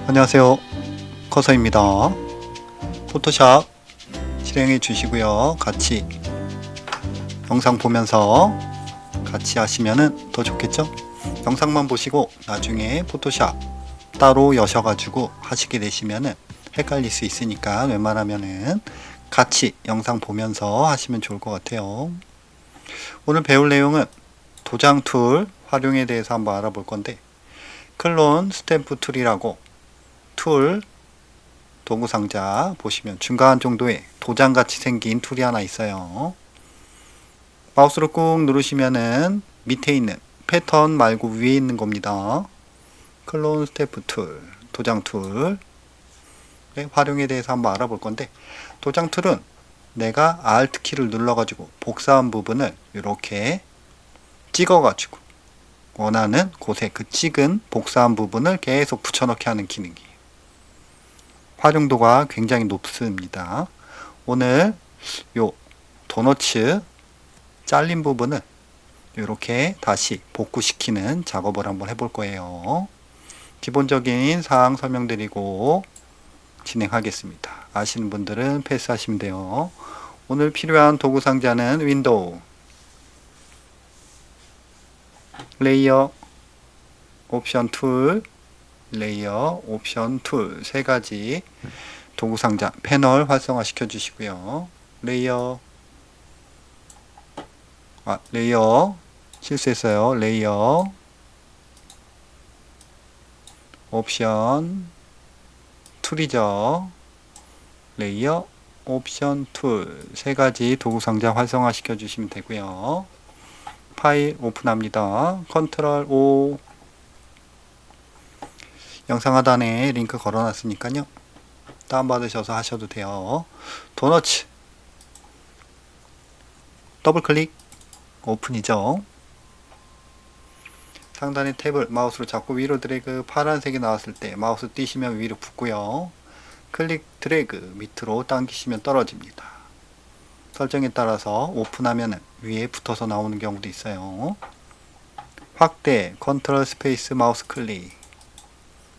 안녕하세요, 커서입니다. 포토샵 실행해 주시고요. 같이 영상 보면서 같이 하시면 더 좋겠죠? 영상만 보시고 나중에 포토샵 따로 여셔가지고 하시게 되시면 헷갈릴 수 있으니까 웬만하면은 같이 영상 보면서 하시면 좋을 것 같아요. 오늘 배울 내용은 도장 툴 활용에 대해서 한번 알아볼 건데, 클론 스탬프 툴이라고 툴 도구 상자 보시면 중간 정도의 도장 같이 생긴 툴이 하나 있어요. 마우스로 꾹 누르시면은 밑에 있는 패턴 말고 위에 있는 겁니다. 클론 스탬프 툴, 도장 툴 활용에 대해서 한번 알아볼 건데, 도장 툴은 내가 Alt 키를 눌러가지고 복사한 부분을 이렇게 찍어가지고 원하는 곳에 그 찍은 복사한 부분을 계속 붙여넣기 하는 기능이에요. 활용도가 굉장히 높습니다. 오늘 요 도너츠 잘린 부분을 이렇게 다시 복구시키는 작업을 한번 해볼 거예요. 기본적인 사항 설명드리고 진행하겠습니다. 아시는 분들은 패스하시면 돼요. 오늘 필요한 도구 상자는 윈도우, 레이어, 옵션 툴, 레이어, 옵션 툴 세 가지 도구 상자 패널 활성화 시켜 주시고요. 레이어 실수했어요. 레이어, 옵션 툴이죠. 레이어, 옵션 툴 세 가지 도구 상자 활성화 시켜 주시면 되고요. 파일 오픈합니다. 컨트롤 O, 영상 하단에 링크 걸어놨으니까요. 다운받으셔서 하셔도 돼요. 도너츠 더블클릭 오픈이죠. 상단의 탭을 마우스로 잡고 위로 드래그, 파란색이 나왔을 때 마우스 띄시면 위로 붙고요. 클릭 드래그 밑으로 당기시면 떨어집니다. 설정에 따라서 오픈하면 위에 붙어서 나오는 경우도 있어요. 확대 컨트롤 스페이스 마우스 클릭,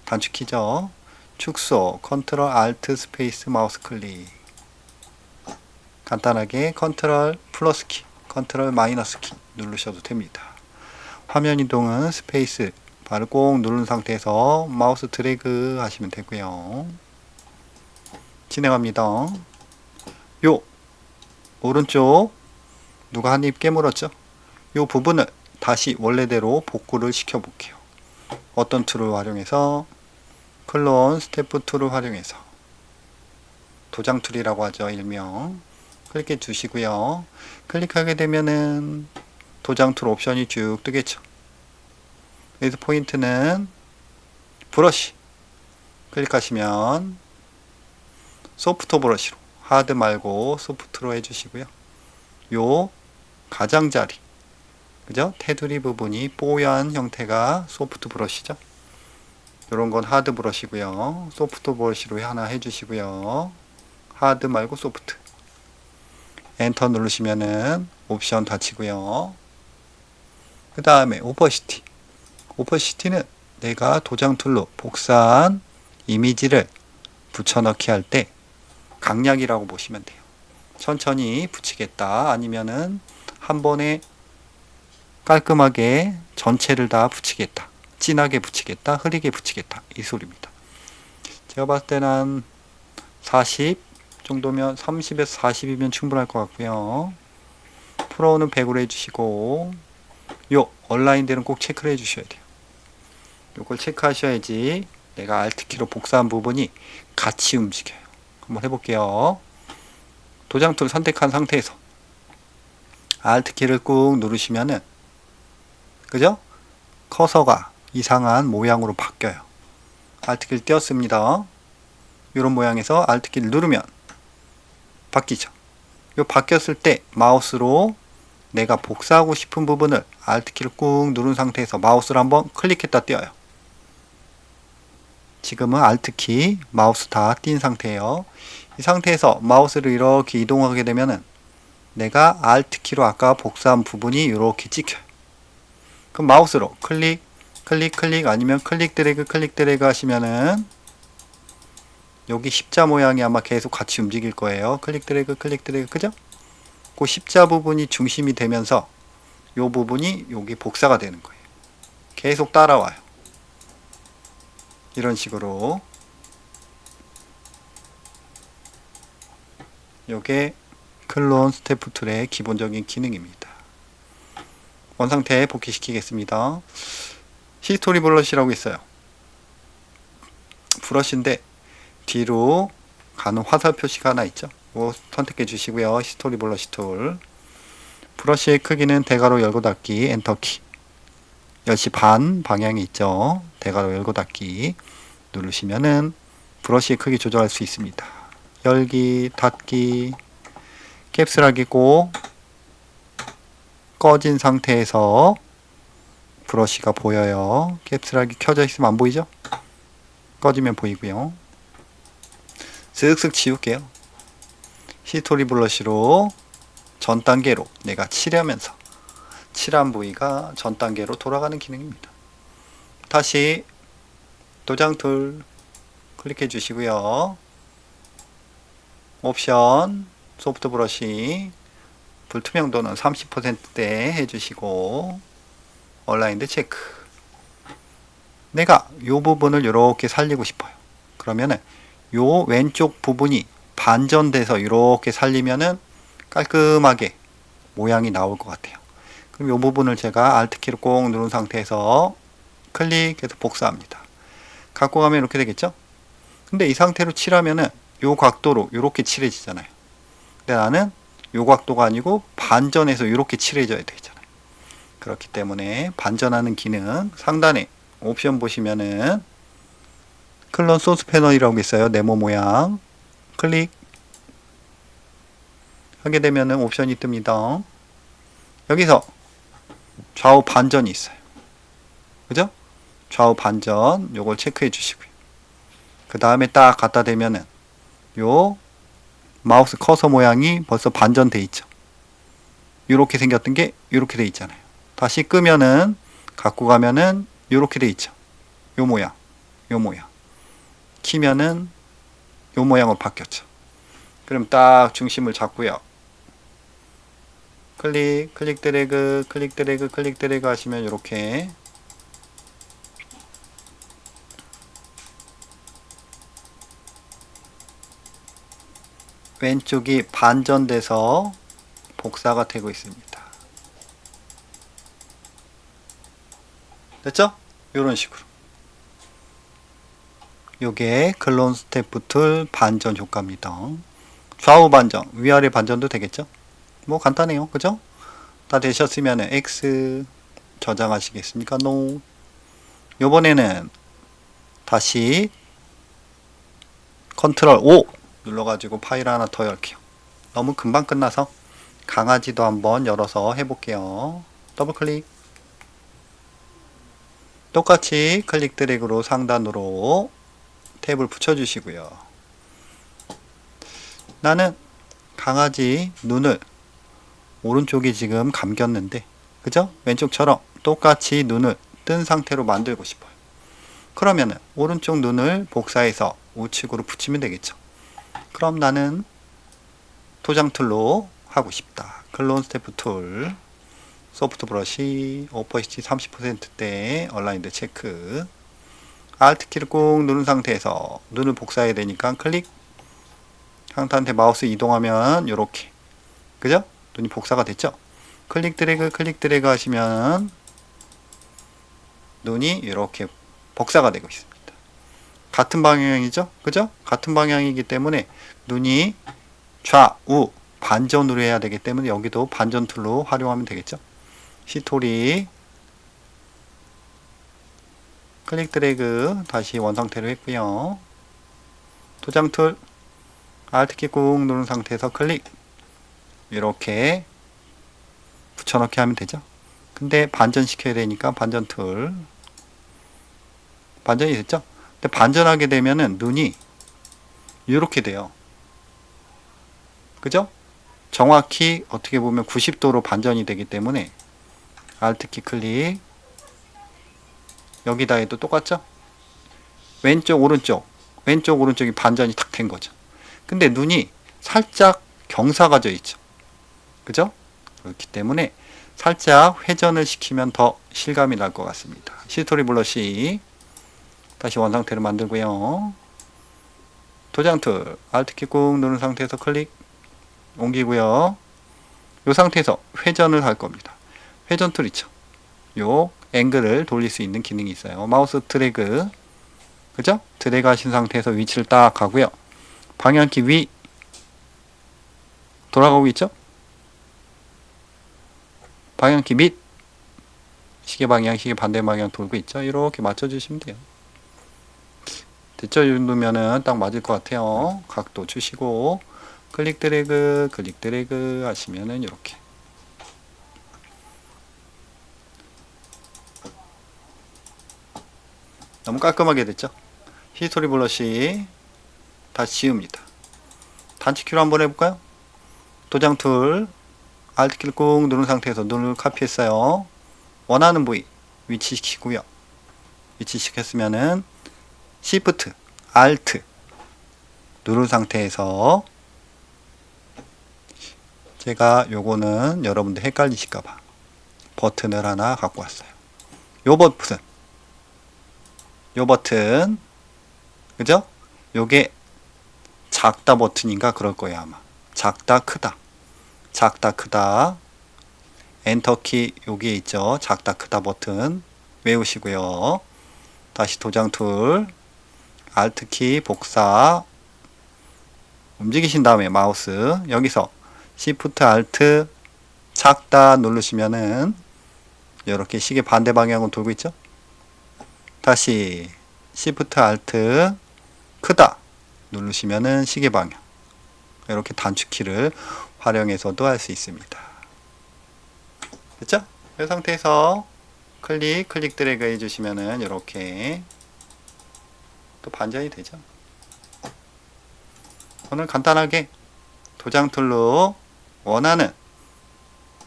단축키죠. 축소 컨트롤 알트 스페이스 마우스 클릭, 간단하게 컨트롤 플러스 키, 컨트롤 마이너스 키 누르셔도 됩니다. 화면 이동은 스페이스 바로 꼭 누른 상태에서 마우스 드래그 하시면 되고요. 진행합니다. 요 오른쪽 누가 한 입 깨물었죠? 요 부분을 다시 원래대로 복구를 시켜 볼게요. 어떤 툴을 활용해서? 클론 스탬프 툴을 활용해서, 도장 툴이라고 하죠, 일명. 클릭해 주시고요. 클릭하게 되면은 도장 툴 옵션이 쭉 뜨겠죠. 여기서 포인트는 브러쉬 클릭하시면 소프트 브러쉬로, 하드 말고 소프트로 해주시고요. 요 가장자리, 그죠? 테두리 부분이 뽀얀 형태가 소프트 브러쉬죠. 이런 건 하드 브러쉬고요. 소프트 브러쉬로 하나 해주시고요. 하드 말고 소프트. 엔터 누르시면은 옵션 닫히고요. 그 다음에 오퍼시티. 오퍼시티는 내가 도장 툴로 복사한 이미지를 붙여넣기 할 때 강약이라고 보시면 돼요. 천천히 붙이겠다, 아니면은 한 번에 깔끔하게 전체를 다 붙이겠다, 진하게 붙이겠다, 흐리게 붙이겠다, 이 소리입니다. 제가 봤을 때는 한 40 정도면, 30에서 40이면 충분할 것 같고요. 프로는 100으로 해주시고, 요 온라인들은 꼭 체크를 해주셔야 돼요. 요걸 체크하셔야지 내가 Alt키로 복사한 부분이 같이 움직여요. 한번 해볼게요. 도장 툴 선택한 상태에서 Alt키를 꾹 누르시면은, 그죠? 커서가 이상한 모양으로 바뀌어요. Alt키를 띄웠습니다. 이런 모양에서 Alt키를 누르면 바뀌죠. 요 바뀌었을 때 마우스로 내가 복사하고 싶은 부분을 Alt키를 꾹 누른 상태에서 마우스를 한번 클릭했다 띄어요. 지금은 Alt키, 마우스 다 띈 상태예요. 이 상태에서 마우스를 이렇게 이동하게 되면은 내가 Alt키로 아까 복사한 부분이 이렇게 찍혀요. 그럼 마우스로 클릭, 클릭, 클릭, 아니면 클릭 드래그 하시면은 여기 십자 모양이 아마 계속 같이 움직일 거예요. 클릭 드래그 그죠? 그 십자 부분이 중심이 되면서 요 부분이 여기 복사가 되는 거예요. 계속 따라와요. 이런 식으로. 요게 클론 스태프 툴의 기본적인 기능입니다. 원상태 복귀시키겠습니다. 히스토리 블러시라고 있어요. 브러쉬인데 뒤로 가는 화살 표시가 하나 있죠. 이거 선택해 주시고요. 히스토리 블러시 툴. 브러쉬의 크기는 대괄호 열고 닫기 엔터키. 10시 반 방향이 있죠. 대괄호 열고 닫기 누르시면은 브러쉬의 크기 조절할 수 있습니다. 열기, 닫기, 캡슐하기 꼭 꺼진 상태에서 브러쉬가 보여요. 캡슐하기 켜져 있으면 안 보이죠? 꺼지면 보이고요. 쓱쓱 지울게요. 히스토리 블러쉬로 전 단계로 내가 칠하면서 칠한 부위가 전 단계로 돌아가는 기능입니다. 다시 도장 툴 클릭해 주시고요. 옵션 소프트 브러쉬 불투명도는 30%대 해주시고 얼라인드 체크. 내가 이 부분을 이렇게 살리고 싶어요. 그러면은 요 왼쪽 부분이 반전돼서 이렇게 살리면은 깔끔하게 모양이 나올 것 같아요. 그럼 이 부분을 제가 Alt키를 꼭 누른 상태에서 클릭해서 복사합니다. 갖고 가면 이렇게 되겠죠? 근데 이 상태로 칠하면은 요 각도로 이렇게 칠해지잖아요. 근데 나는 요 각도가 아니고 반전해서 이렇게 칠해져야 되잖아요. 그렇기 때문에 반전하는 기능 상단에 옵션 보시면은 클론 소스 패널이라고 있어요. 네모 모양 클릭 하게 되면은 옵션이 뜹니다. 여기서 좌우 반전이 있어요. 그죠? 좌우 반전 요걸 체크해 주시고요. 그 다음에 딱 갖다 대면은 요 마우스 커서 모양이 벌써 반전돼 있죠. 요렇게 생겼던 게 요렇게 돼 있잖아요. 다시 끄면은 갖고 가면은 요렇게 돼 있죠. 요 모양 키면은 요 모양으로 바뀌었죠. 그럼 딱 중심을 잡고요. 클릭 드래그 하시면 요렇게 왼쪽이 반전돼서 복사가 되고 있습니다. 됐죠? 이런 식으로. 요게 클론 스태프 툴 반전 효과입니다. 좌우 반전, 위아래 반전도 되겠죠? 뭐 간단해요. 그죠? 다 되셨으면 X 저장하시겠습니까? No. 요번에는 다시 컨트롤 O 눌러가지고 파일 하나 더 열게요. 너무 금방 끝나서 강아지도 한번 열어서 해볼게요. 더블 클릭. 똑같이 클릭 드래그로 상단으로 탭을 붙여주시고요. 나는 강아지 눈을 오른쪽이 지금 감겼는데 그죠? 왼쪽처럼 똑같이 눈을 뜬 상태로 만들고 싶어요. 그러면은 오른쪽 눈을 복사해서 우측으로 붙이면 되겠죠. 그럼 나는 도장 툴로 하고 싶다. 클론 스태프 툴 소프트 브러쉬 오퍼시티 30%대 얼라인드 체크 Alt키를 꾹 누른 상태에서 눈을 복사해야 되니까 클릭 상태한테 마우스 이동하면 요렇게 그죠? 눈이 복사가 됐죠? 클릭 드래그 하시면 눈이 이렇게 복사가 되고 있습니다. 같은 방향이죠? 그죠? 같은 방향이기 때문에 눈이 좌우 반전으로 해야 되기 때문에 여기도 반전 툴로 활용하면 되겠죠? 히스토리 클릭 드래그 다시 원상태로 했고요. 도장 툴 Alt키 꾹 누른 상태에서 클릭 이렇게 붙여넣기 하면 되죠. 근데 반전시켜야 되니까 반전 툴 반전이 됐죠. 근데 반전하게 되면은 눈이 이렇게 돼요. 그죠? 정확히 어떻게 보면 90도로 반전이 되기 때문에 Alt키 클릭 여기다 해도 똑같죠? 왼쪽 오른쪽 왼쪽 오른쪽이 반전이 탁 된 거죠. 근데 눈이 살짝 경사가 져 있죠. 그죠? 그렇기 때문에 살짝 회전을 시키면 더 실감이 날 것 같습니다. 시스토리 블러시 다시 원상태로 만들고요. 도장 툴 Alt키 꾹 누른 상태에서 클릭 옮기고요. 이 상태에서 회전을 할 겁니다. 회전 툴 있죠. 요 앵글을 돌릴 수 있는 기능이 있어요. 마우스 드래그, 그죠? 드래그 하신 상태에서 위치를 딱 가고요. 방향키 위 돌아가고 있죠? 방향키 밑 시계 방향, 시계 반대 방향 돌고 있죠? 이렇게 맞춰주시면 돼요. 됐죠? 이 정도면은 딱 맞을 것 같아요. 각도 주시고 클릭 드래그, 클릭 드래그 하시면은 이렇게. 너무 깔끔하게 됐죠? 히스토리 블러시 다시 지웁니다. 단축키로 한번 해볼까요? 도장 툴 Alt키를 꾹 누른 상태에서 눈을 카피했어요. 원하는 부위 위치시키고요. 위치시켰으면은 Shift, Alt 누른 상태에서 제가 요거는 여러분들 헷갈리실까봐 버튼을 하나 갖고 왔어요. 요 버튼 그죠? 요게 작다 버튼인가 그럴 거예요 아마. 작다 크다 엔터키 여기에 있죠. 작다 크다 버튼 외우시고요. 다시 도장 툴 Alt키 복사 움직이신 다음에 마우스 여기서 Shift Alt 작다 누르시면은 이렇게 시계 반대 방향으로 돌고 있죠. 다시 Shift Alt 크다 누르시면은 시계 방향 이렇게 단축키를 활용해서도 할 수 있습니다. 됐죠? 이 상태에서 클릭 드래그 해주시면은 이렇게 또 반전이 되죠. 오늘 간단하게 도장 툴로 원하는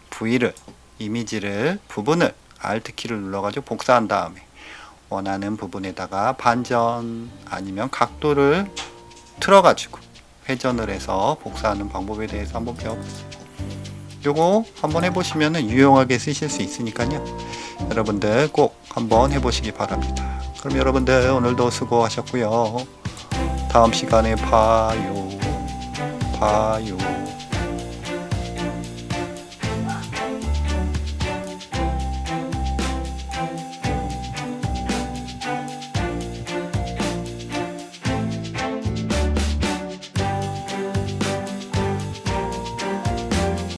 부위를 이미지를 부분을 Alt키를 눌러가지고 복사한 다음에 원하는 부분에다가 반전 아니면 각도를 틀어가지고 회전을 해서 복사하는 방법에 대해서 한번 배워봤어요. 요거 한번 해보시면 유용하게 쓰실 수 있으니까요. 여러분들 꼭 한번 해보시기 바랍니다. 그럼 여러분들 오늘도 수고하셨고요. 다음 시간에 봐요.